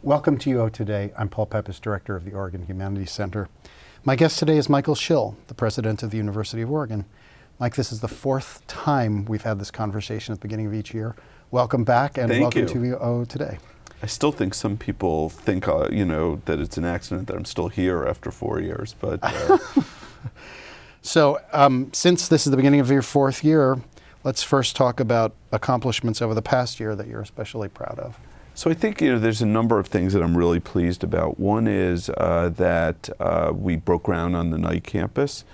Welcome to UO Today. I'm Paul Peppis, Director of the Oregon Humanities Center. My guest today is Michael Schill, the President of the University of Oregon. Mike, this is the fourth time we've had this conversation at the beginning of each year. Welcome back and welcome to UO Today. I still think some people think, that it's an accident that I'm still here after 4 years, but... So, since this is the beginning of your fourth year, let's first talk about accomplishments over the past year that you're especially proud of. So I think there's a number of things that I'm really pleased about. One is that we broke ground on the Knight campus.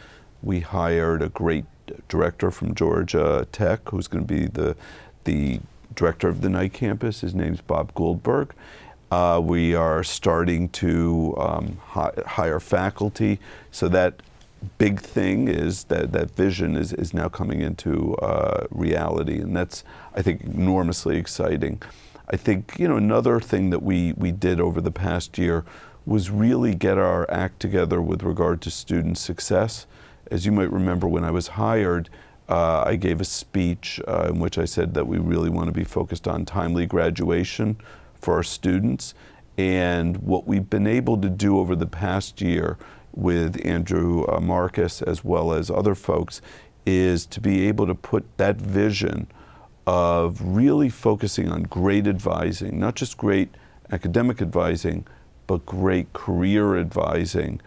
We hired a great director from Georgia Tech, who's going to be the director of the Knight campus. His name's Bob Goldberg. We are starting to hire faculty, so that big thing is that vision is now coming into reality, and that's, I think, enormously exciting. I think, another thing that we did over the past year was really get our act together with regard to student success. As you might remember, when I was hired, I gave a speech in which I said that we really want to be focused on timely graduation for our students. And what we've been able to do over the past year with Andrew Marcus as well as other folks is to be able to put that vision of really focusing on great advising, not just great academic advising, but great career advising.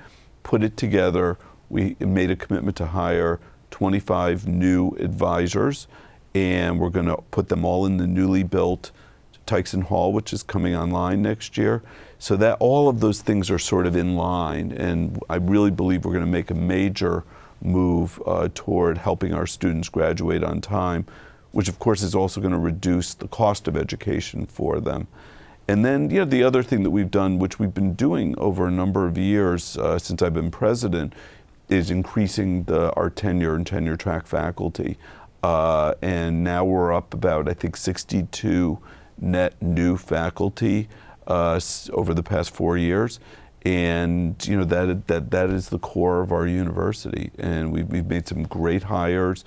Put it together. We made a commitment to hire 25 new advisors, and we're going to put them all in the newly built Tykes Hall, which is coming online next year. So that all of those things are sort of in line, and I really believe we're going to make a major move toward helping our students graduate on time, which of course is also going to reduce the cost of education for them. And then, the other thing that we've done, which we've been doing over a number of years since I've been president, is increasing our tenure and tenure track faculty. And now we're up about, I think, 62 net new faculty over the past 4 years. And that is the core of our university. And we've made some great hires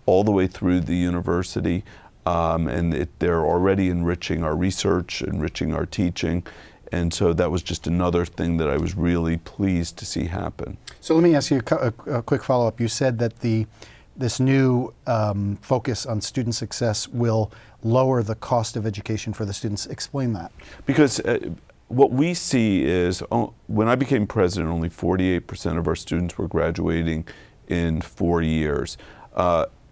all the way through the university, and they're already enriching our research, enriching our teaching, and so that was just another thing that I was really pleased to see happen. So let me ask you a quick follow-up. You said that this new focus on student success will lower the cost of education for the students. Explain that. Because what we see is, when I became president, only 48% of our students were graduating in 4 years.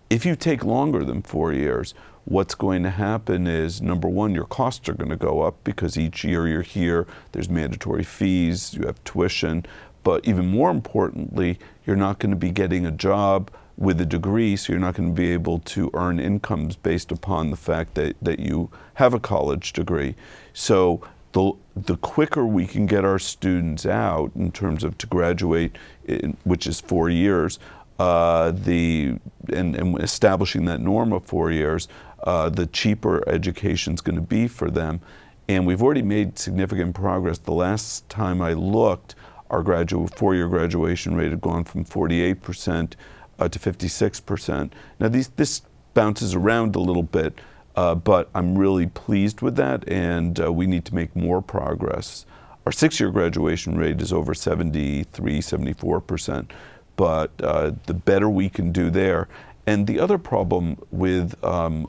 If you take longer than 4 years, what's going to happen is, number one, your costs are going to go up because each year you're here, there's mandatory fees, you have tuition, but even more importantly, you're not going to be getting a job with a degree, so you're not going to be able to earn incomes based upon the fact that you have a college degree. So the quicker we can get our students out in terms of to graduate, which is 4 years, and establishing that norm of 4 years, the cheaper education's going to be for them. And we've already made significant progress. The last time I looked, our 4-year graduation rate had gone from 48% to 56%. Now this bounces around a little bit, but I'm really pleased with that, and we need to make more progress. Our 6-year graduation rate is over 73-74%. But the better we can do there. And the other problem with a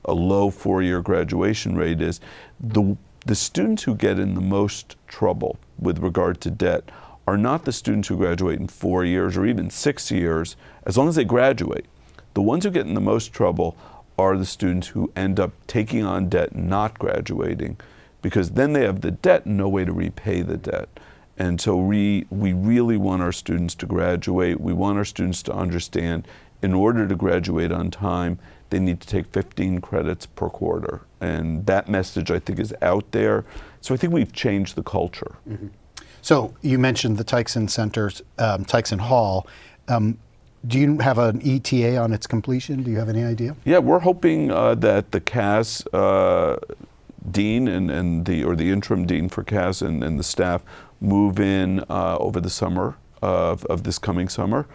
low 4-year graduation rate is the students who get in the most trouble with regard to debt are not the students who graduate in 4 years or even 6 years, as long as they graduate. The ones who get in the most trouble are the students who end up taking on debt and not graduating, because then they have the debt and no way to repay the debt. And so we really want our students to graduate. We want our students to understand, in order to graduate on time, they need to take 15 credits per quarter. And that message, I think, is out there. So I think we've changed the culture. Mm-hmm. So you mentioned the Tykes Centers, Tykes Hall. Do you have an ETA on its completion? Do you have any idea? Yeah, we're hoping that the CAS dean and the interim dean for CAS and the staff move in over the summer of this coming summer.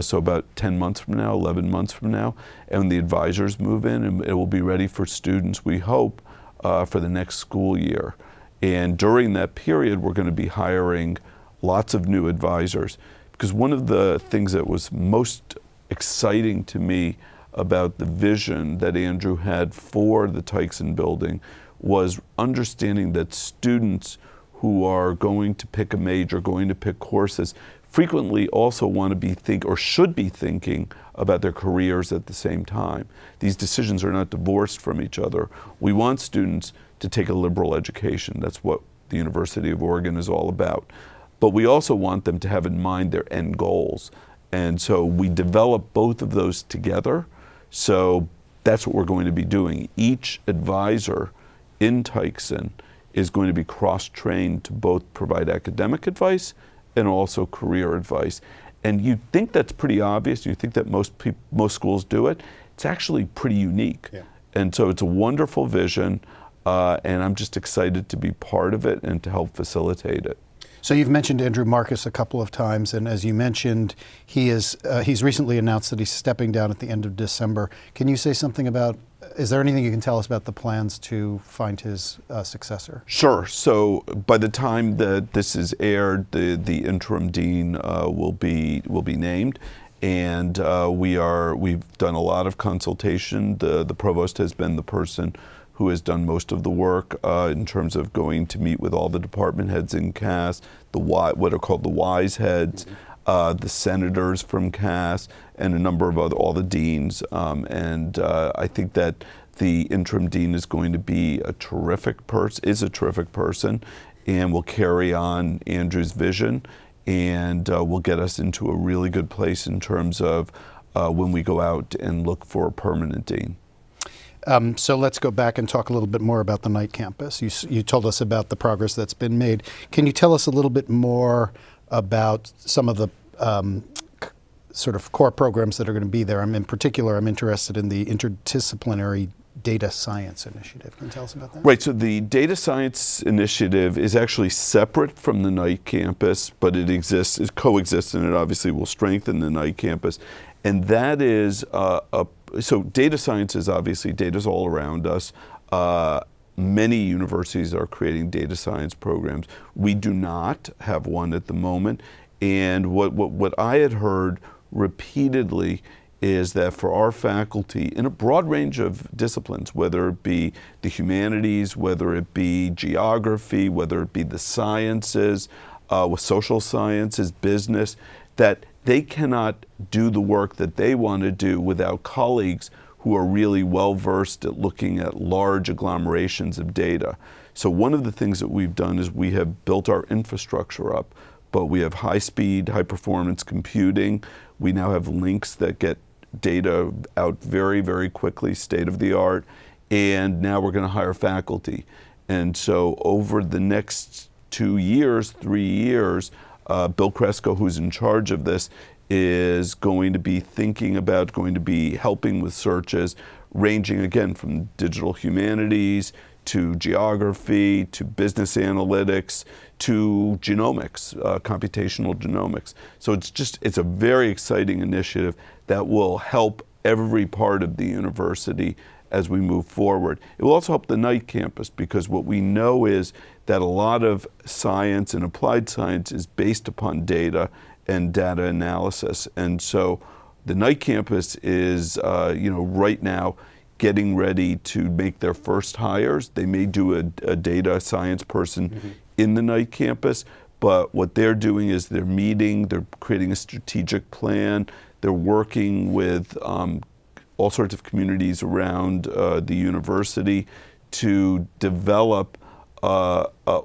So about 10 months from now, 11 months from now, and the advisors move in, and it will be ready for students, we hope, for the next school year. And during that period, we're going to be hiring lots of new advisors. Because one of the things that was most exciting to me about the vision that Andrew had for the Tykes building was understanding that students who are going to pick a major, going to pick courses, frequently also want to should be thinking about their careers at the same time. These decisions are not divorced from each other. We want students to take a liberal education. That's what the University of Oregon is all about. But we also want them to have in mind their end goals. And so we develop both of those together. So that's what we're going to be doing. Each advisor in Tykes is going to be cross-trained to both provide academic advice and also career advice. And you think that's pretty obvious. You think that most schools do it. It's actually pretty unique. Yeah. And so it's a wonderful vision, and I'm just excited to be part of it and to help facilitate it. So you've mentioned Andrew Marcus a couple of times, and as you mentioned, he's recently announced that he's stepping down at the end of December. Can you say something about, is there anything you can tell us about the plans to find his successor? Sure. So by the time that this is aired, the interim dean will be named, and we've done a lot of consultation. The provost has been the person who has done most of the work in terms of going to meet with all the department heads in Cass, what are called the WISE heads, the senators from Cass, and a number of all the deans. I think that the interim dean is going to be a terrific person, and will carry on Andrew's vision, and will get us into a really good place in terms of when we go out and look for a permanent dean. So let's go back and talk a little bit more about the Knight campus. You told us about the progress that's been made. Can you tell us a little bit more about some of the sort of core programs that are going to be there? In particular, I'm interested in the interdisciplinary data science initiative. Can you tell us about that? Right, so the data science initiative is actually separate from the Knight campus, but it coexists, and it obviously will strengthen the Knight campus. And that is so data science is obviously, data's all around us. Many universities are creating data science programs. We do not have one at the moment. And what I had heard repeatedly is that for our faculty, in a broad range of disciplines, whether it be the humanities, whether it be geography, whether it be the sciences, with social sciences, business, that they cannot do the work that they want to do without colleagues who are really well versed at looking at large agglomerations of data. So one of the things that we've done is we have built our infrastructure up, but we have high speed, high performance computing. We now have links that get data out very, very quickly, state of the art, and now we're going to hire faculty. And so over the next 3 years, Bill Cresco, who's in charge of this, is going to be going to be helping with searches ranging again from digital humanities to geography to business analytics to genomics, computational genomics. So it's a very exciting initiative that will help every part of the university as we move forward. It will also help the Knight campus, because what we know is that a lot of science and applied science is based upon data and data analysis. And so the Knight campus is, right now getting ready to make their first hires. They may do a data science person in the Knight campus, but what they're doing is they're creating a strategic plan, they're working with all sorts of communities around the university to develop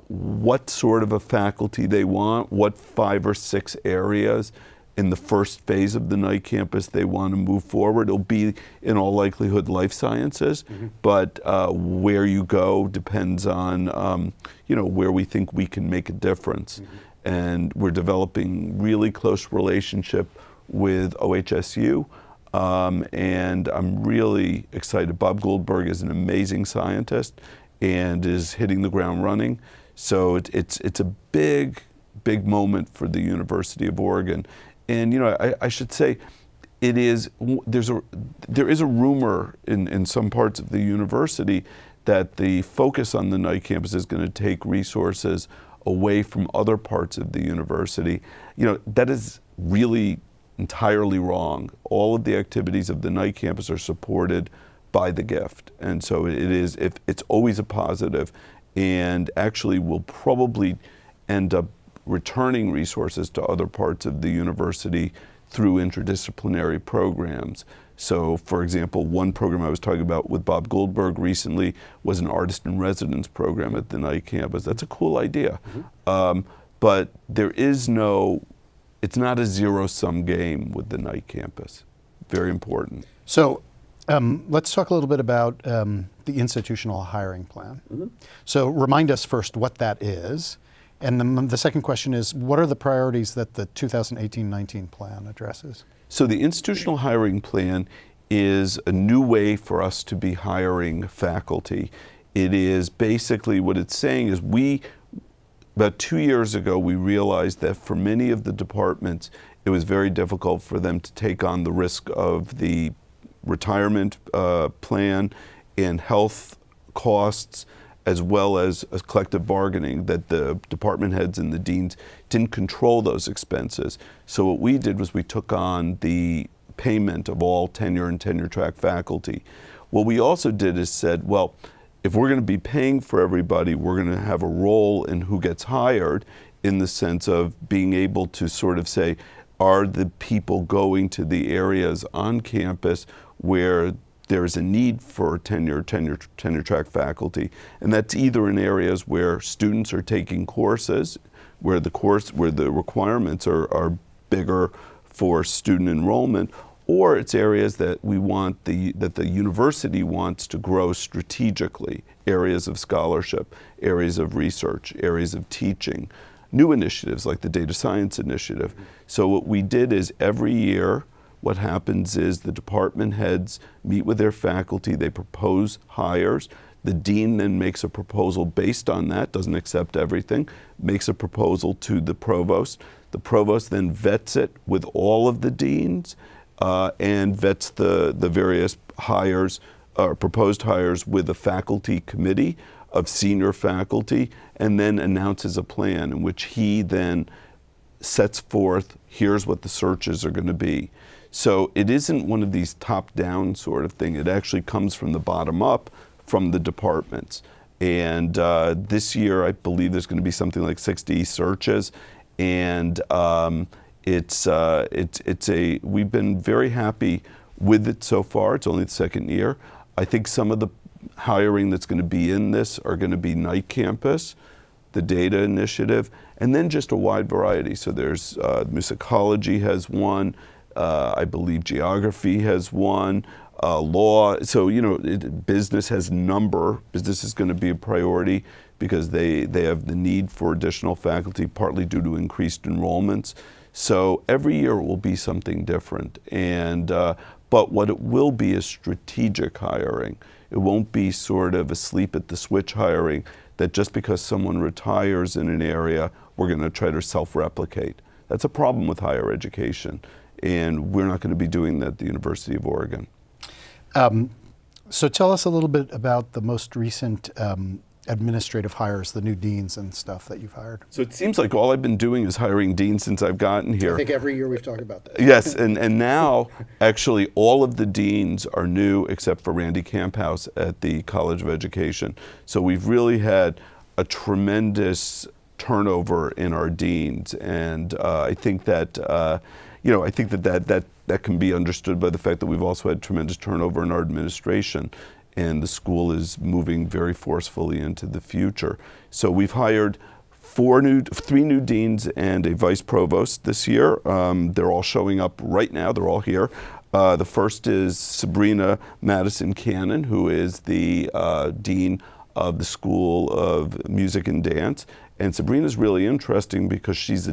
what sort of a faculty they want, what 5 or 6 areas in the first phase of the Knight campus they want to move forward. It'll be, in all likelihood, life sciences, but where you go depends on where we think we can make a difference. And we're developing really close relationship with OHSU, and I'm really excited. Bob Goldberg is an amazing scientist and is hitting the ground running. So it's a big moment for the University of Oregon. And I should say, there is a rumor in some parts of the university that the focus on the night campus is going to take resources away from other parts of the university. That is really entirely wrong. All of the activities of the night campus are supported by the gift. And so it's always a positive, and actually will probably end up returning resources to other parts of the university through interdisciplinary programs. So, for example, one program I was talking about with Bob Goldberg recently was an artist in residence program at the night campus. That's a cool idea. But it's not a zero-sum game with the night campus. Very important. So let's talk a little bit about the institutional hiring plan. So remind us first what that is. And then the second question is, what are the priorities that the 2018-19 plan addresses? So the institutional hiring plan is a new way for us to be hiring faculty. It is basically, what it's saying is, about 2 years ago, we realized that for many of the departments, it was very difficult for them to take on the risk of the retirement plan and health costs, as well as collective bargaining, that the department heads and the deans didn't control those expenses. So what we did was we took on the payment of all tenure and tenure track faculty. What we also did is said, well, if we're going to be paying for everybody, we're going to have a role in who gets hired, in the sense of being able to sort of say, are the people going to the areas on campus where there's a need for tenure track faculty? And that's either in areas where students are taking courses, where the requirements are bigger for student enrollment, or it's areas that we want that the university wants to grow strategically, areas of scholarship, areas of research, areas of teaching, new initiatives like the data science initiative. So what we did is, every year, what happens is the department heads meet with their faculty, they propose hires. The dean then makes a proposal based on that, doesn't accept everything, makes a proposal to the provost. The provost then vets it with all of the deans and vets the various hires, proposed hires, with a faculty committee of senior faculty, and then announces a plan in which he then sets forth, here's what the searches are going to be. So it isn't one of these top-down sort of thing. It actually comes from the bottom up, from the departments. And this year, I believe there's going to be something like 60 searches, and we've been very happy with it so far. It's only the second year. I think some of the hiring that's going to be in this are going to be night campus, the data initiative, and then just a wide variety. So there's musicology has one. I believe geography has one, law. So, business has number. Business is going to be a priority because they have the need for additional faculty, partly due to increased enrollments. So every year it will be something different. And but what it will be is strategic hiring. It won't be sort of a sleep at the switch hiring, that just because someone retires in an area, we're going to try to self-replicate. That's a problem with higher education. And we're not going to be doing that at the University of Oregon. So tell us a little bit about the most recent administrative hires, the new deans and stuff that you've hired. So it seems like all I've been doing is hiring deans since I've gotten here. I think every year we've talked about that. Yes, and now actually all of the deans are new except for Randy Camphouse at the College of Education. So we've really had a tremendous turnover in our deans, and I think that that can be understood by the fact that we've also had tremendous turnover in our administration, and the school is moving very forcefully into the future. So we've hired three new deans and a vice provost this year. They're all showing up right now. They're all here. The first is Sabrina Madison Cannon, who is the dean of the School of Music and Dance. And Sabrina's really interesting because she's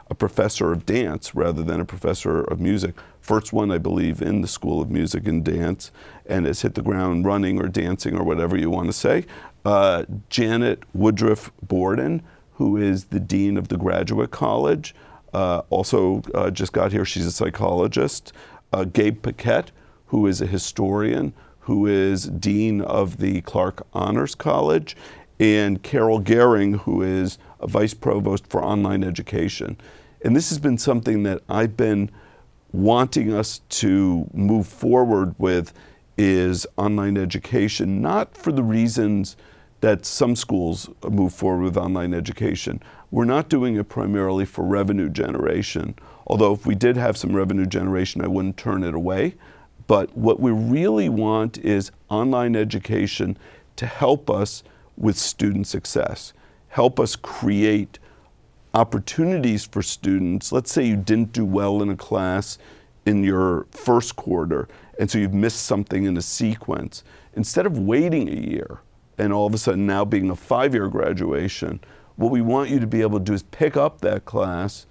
a professor of dance rather than a professor of music. First one, I believe, in the School of Music and Dance, and has hit the ground running or dancing or whatever you want to say. Janet Woodruff Borden, who is the dean of the Graduate College, also just got here. She's a psychologist. Gabe Paquette, who is a historian, who is Dean of the Clark Honors College, and Carol Gehring, who is a Vice Provost for Online Education. And this has been something that I've been wanting us to move forward with, is online education, not for the reasons that some schools move forward with online education. We're not doing it primarily for revenue generation, although if we did have some revenue generation, I wouldn't turn it away. But what we really want is online education to help us with student success, help us create opportunities for students. Let's say you didn't do well in a class in your first quarter, and so you've missed something in a sequence. Instead of waiting a year and all of a sudden now being a 5-year graduation, what we want you to be able to do is pick up that class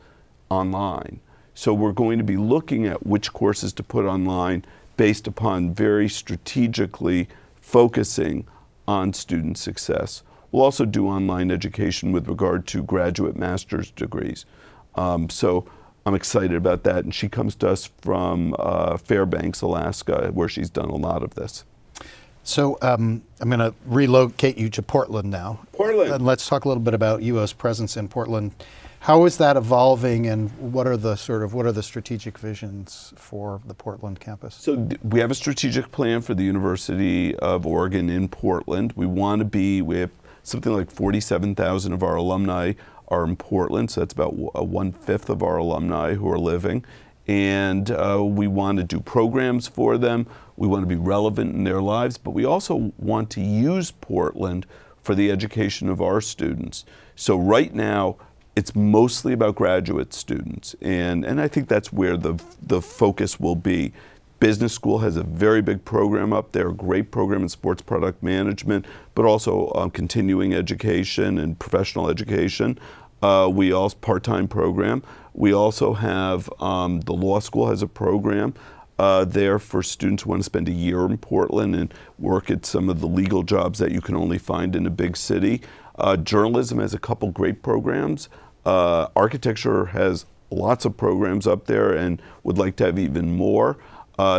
online. So we're going to be looking at which courses to put online based upon very strategically focusing on student success. We'll also do online education with regard to graduate master's degrees. So I'm excited about that, and she comes to us from Fairbanks, Alaska, where she's done a lot of this. So I'm going to relocate you to Portland now. Portland. And let's talk a little bit about UO's presence in Portland. How is that evolving, and what are the strategic visions for the Portland campus? So we have a strategic plan for the University of Oregon in Portland. We have something like 47,000 of our alumni are in Portland, so that's about 1/5 of our alumni who are living. And we want to do programs for them. We want to be relevant in their lives, but we also want to use Portland for the education of our students. So right now, it's mostly about graduate students, and I think that's where the focus will be. Business School has a very big program up there, a great program in sports product management, but also continuing education and professional education. We also part-time program. We also have the law school has a program there for students who want to spend a year in Portland and work at some of the legal jobs that you can only find in a big city. Journalism has a couple great programs. Architecture has lots of programs up there and would like to have even more.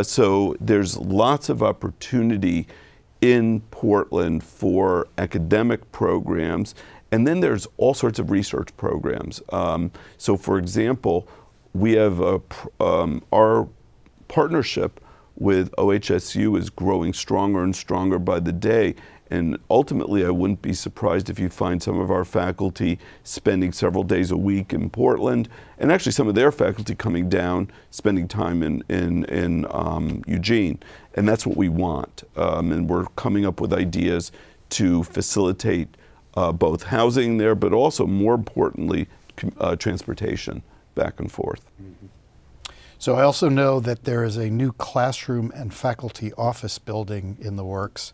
So there's lots of opportunity in Portland for academic programs. And then there's all sorts of research programs. So for example, we have our partnership with OHSU is growing stronger and stronger by the day. And ultimately, I wouldn't be surprised if you find some of our faculty spending several days a week in Portland, and actually some of their faculty coming down, spending time in Eugene. And that's what we want. And we're coming up with ideas to facilitate both housing there, but also, more importantly, transportation back and forth. Mm-hmm. So I also know that there is a new classroom and faculty office building in the works.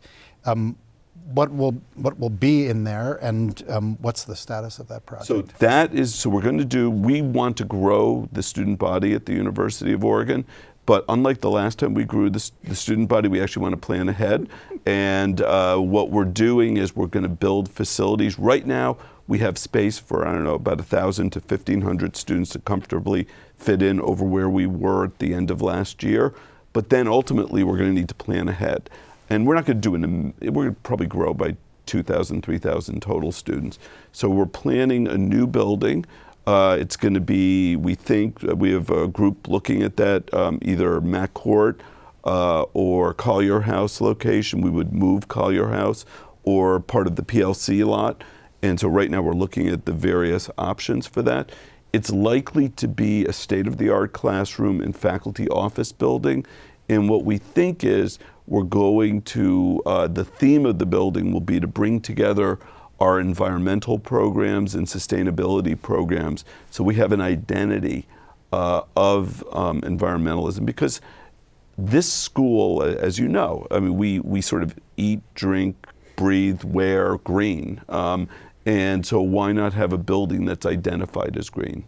What will be in there, and what's the status of that project? So we want to grow the student body at the University of Oregon, but unlike the last time we grew the student body, we actually want to plan ahead. And what we're doing is we're going to build facilities. Right now, we have space for, about 1,000 to 1,500 students to comfortably fit in over where we were at the end of last year. But then ultimately, we're going to need to plan ahead. And we're not going to we're going to probably grow by 2,000, 3,000 total students. So we're planning a new building. It's going to be, we think, we have a group looking at that, either McCourt or Collier House location. We would move Collier House or part of the PLC lot. And so right now we're looking at the various options for that. It's likely to be a state-of-the-art classroom and faculty office building. And what we think is we're going to, the theme of the building will be to bring together our environmental programs and sustainability programs. So we have an identity of environmentalism, because this school, as you know, we sort of eat, drink, breathe, wear green. And so why not have a building that's identified as green?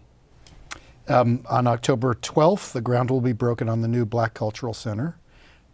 On October 12th, the ground will be broken on the new Black Cultural Center.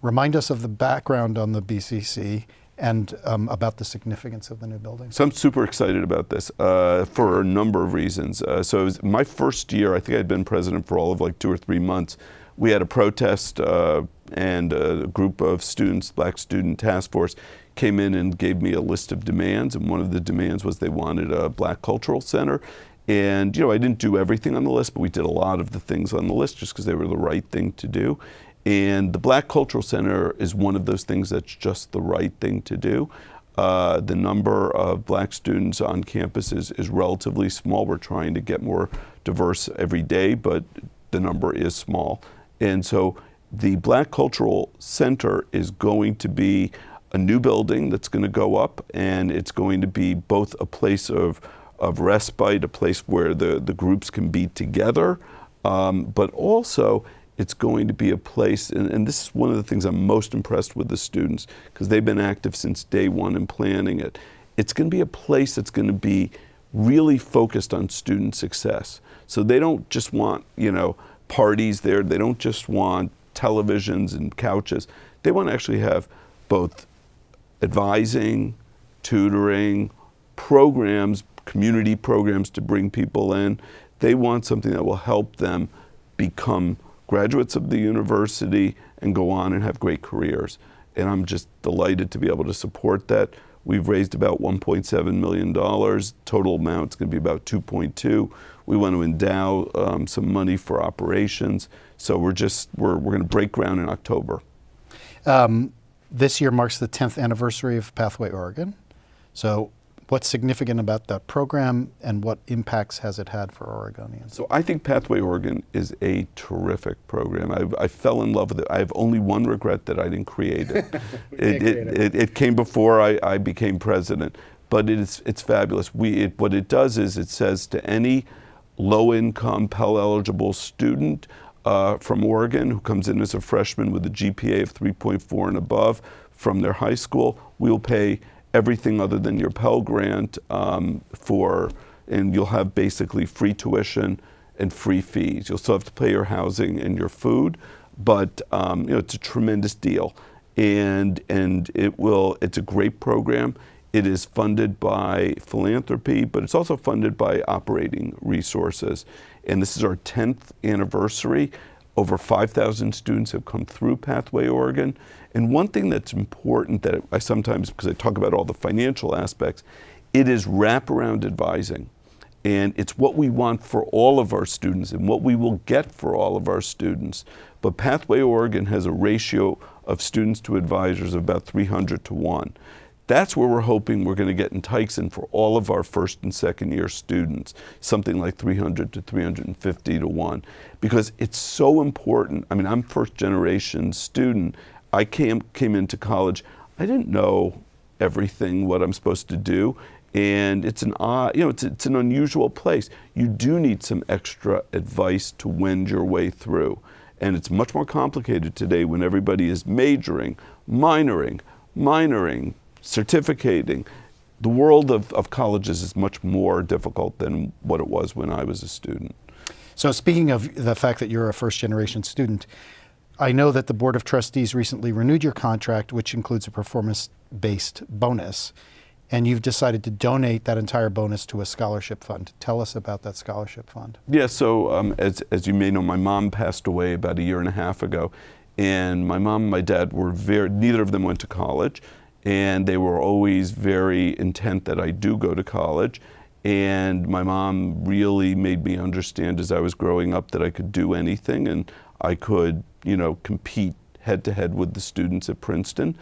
Remind us of the background on the BCC and about the significance of the new building. So I'm super excited about this for a number of reasons. So it was my first year. I think I'd been president for all of 2 or 3 months we had a protest and a group of students, Black Student Task Force, came in and gave me a list of demands, and one of the demands was they wanted a Black Cultural Center. And I didn't do everything on the list, but we did a lot of the things on the list just because they were the right thing to do. And the Black Cultural Center is one of those things that's just the right thing to do. The number of Black students on campus is relatively small. We're trying to get more diverse every day, but the number is small. And so the Black Cultural Center is going to be a new building that's going to go up, and it's going to be both a place of respite, a place where the groups can be together, but also it's going to be a place, and this is one of the things I'm most impressed with the students, because they've been active since day one in planning it. It's going to be a place that's going to be really focused on student success. So they don't just want, parties there. They don't just want televisions and couches. They want to actually have both advising, tutoring, programs, community programs to bring people in. They want something that will help them become graduates of the university and go on and have great careers. And I'm just delighted to be able to support that. We've raised about $1.7 million. Total amount is going to be about 2.2. We want to endow some money for operations. So we're going to break ground in October. This year marks the 10th anniversary of Pathway Oregon. So what's significant about that program, and what impacts has it had for Oregonians? So I think Pathway Oregon is a terrific program. I fell in love with it. I have only one regret, that I didn't create it. It came before I became president, but it's fabulous. What it does is it says to any low-income Pell-eligible student from Oregon who comes in as a freshman with a GPA of 3.4 and above from their high school, we'll pay everything other than your Pell Grant and you'll have basically free tuition and free fees. You'll still have to pay your housing and your food, but it's a tremendous deal. And it's a great program. It is funded by philanthropy, but it's also funded by operating resources. And this is our 10th anniversary. Over 5,000 students have come through Pathway Oregon. And one thing that's important that I sometimes, because I talk about all the financial aspects, it is wraparound advising. And it's what we want for all of our students and what we will get for all of our students. But Pathway Oregon has a ratio of students to advisors of about 300 to 1. That's where we're hoping we're going to get in Tykes for all of our first and second year students, something like 300 to 350 to 1, because it's so important. I mean, I'm first generation student. I came into college. I didn't know everything, what I'm supposed to do. And it's an unusual place. You do need some extra advice to wend your way through. And it's much more complicated today when everybody is majoring, minoring, certificating. The world of colleges is much more difficult than what it was when I was a student. So speaking of the fact that you're a first-generation student, I know that the Board of Trustees recently renewed your contract, which includes a performance-based bonus, and you've decided to donate that entire bonus to a scholarship fund. Tell us about that scholarship fund. Yeah, so as you may know, my mom passed away about 1.5 years ago, and my mom and my dad were neither of them went to college, and they were always very intent that I do go to college. And my mom really made me understand as I was growing up that I could do anything, and I could, compete head-to-head with the students at Princeton.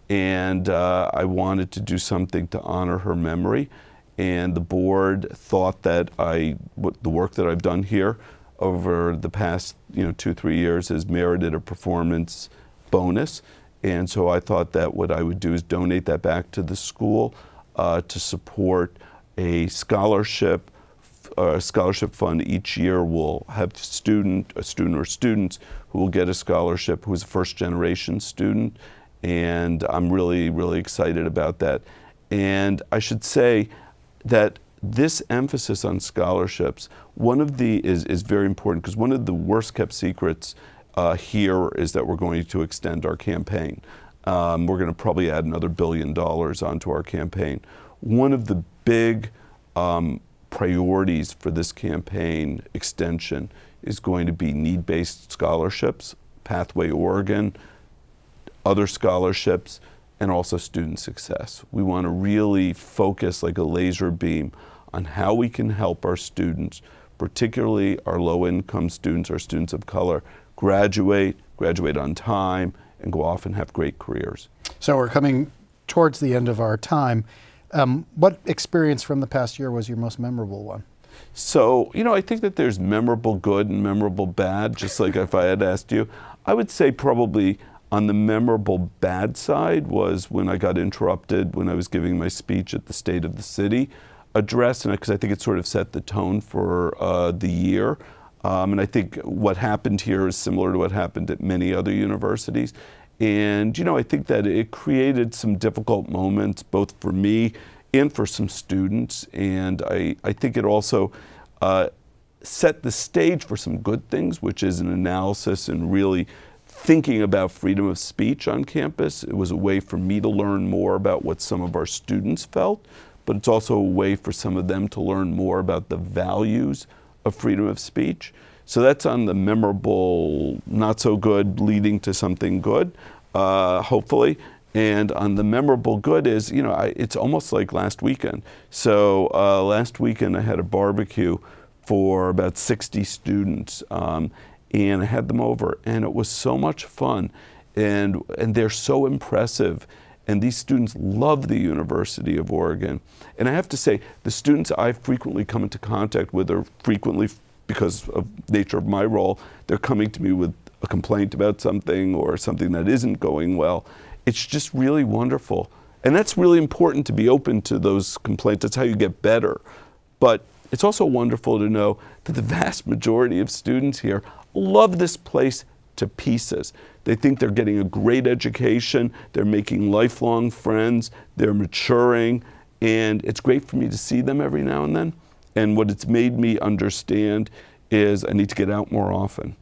And I wanted to do something to honor her memory. And the board thought that the work that I've done here over the past 2-3 years has merited a performance bonus. And so I thought that what I would do is donate that back to the school to support a scholarship fund. Each year we'll have a student or students who will get a scholarship who is a first-generation student. And I'm really, really excited about that. And I should say that this emphasis on scholarships, is very important, because one of the worst-kept secrets here is that we're going to extend our campaign. We're going to probably add another $1 billion onto our campaign. One of the big priorities for this campaign extension is going to be need-based scholarships, Pathway Oregon, other scholarships, and also student success. We want to really focus like a laser beam on how we can help our students, particularly our low-income students, our students of color, graduate on time, and go off and have great careers. So we're coming towards the end of our time. What experience from the past year was your most memorable one? So, I think that there's memorable good and memorable bad, just like if I had asked you. I would say probably on the memorable bad side was when I got interrupted when I was giving my speech at the State of the City address, and because I think it sort of set the tone for the year. And I think what happened here is similar to what happened at many other universities. And, I think that it created some difficult moments, both for me and for some students. And I think it also set the stage for some good things, which is an analysis and really thinking about freedom of speech on campus. It was a way for me to learn more about what some of our students felt, but it's also a way for some of them to learn more about the values of freedom of speech. So that's on the memorable, not so good, leading to something good, hopefully. And on the memorable good is, it's almost like last weekend. So last weekend I had a barbecue for about 60 students, and I had them over, and it was so much fun, and they're so impressive. And these students love the University of Oregon. And I have to say, the students I frequently come into contact with are frequently, because of nature of my role, they're coming to me with a complaint about something or something that isn't going well. It's just really wonderful. And that's really important, to be open to those complaints. That's how you get better. But it's also wonderful to know that the vast majority of students here love this place to pieces. They think they're getting a great education, they're making lifelong friends, they're maturing, and it's great for me to see them every now and then. And what it's made me understand is I need to get out more often.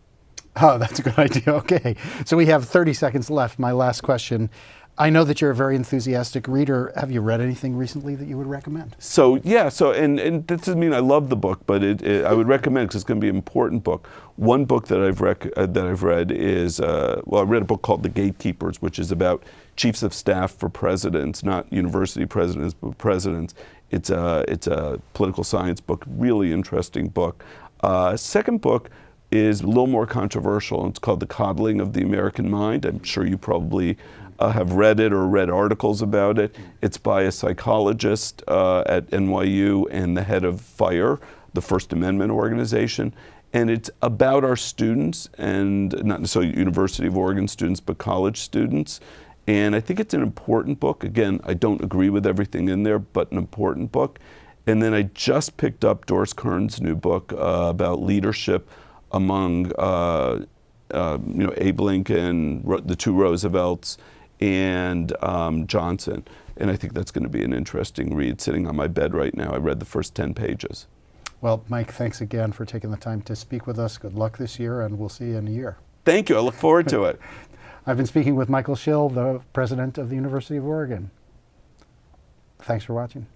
Oh, that's a good idea. Okay. So we have 30 seconds left. My last question. I know that you're a very enthusiastic reader. Have you read anything recently that you would recommend? So yeah, and that doesn't mean I love the book, but I would recommend it because it's going to be an important book. One book that I've read is, I read a book called The Gatekeepers, which is about chiefs of staff for presidents, not university presidents, but presidents. It's a political science book, really interesting book. Second book is a little more controversial. It's called The Coddling of the American Mind. I'm sure you probably have read it or read articles about it. It's by a psychologist at NYU and the head of FIRE, the First Amendment organization. And it's about our students, and not necessarily University of Oregon students, but college students. And I think it's an important book. Again, I don't agree with everything in there, but an important book. And then I just picked up Doris Kearns' new book about leadership among Abe Lincoln, the two Roosevelts, and Johnson. And I think that's going to be an interesting read sitting on my bed right now. I read the first 10 pages. Well, Mike, thanks again for taking the time to speak with us. Good luck this year, and we'll see you in a year. Thank you. I look forward to it. I've been speaking with Michael Schill, the president of the University of Oregon. Thanks for watching.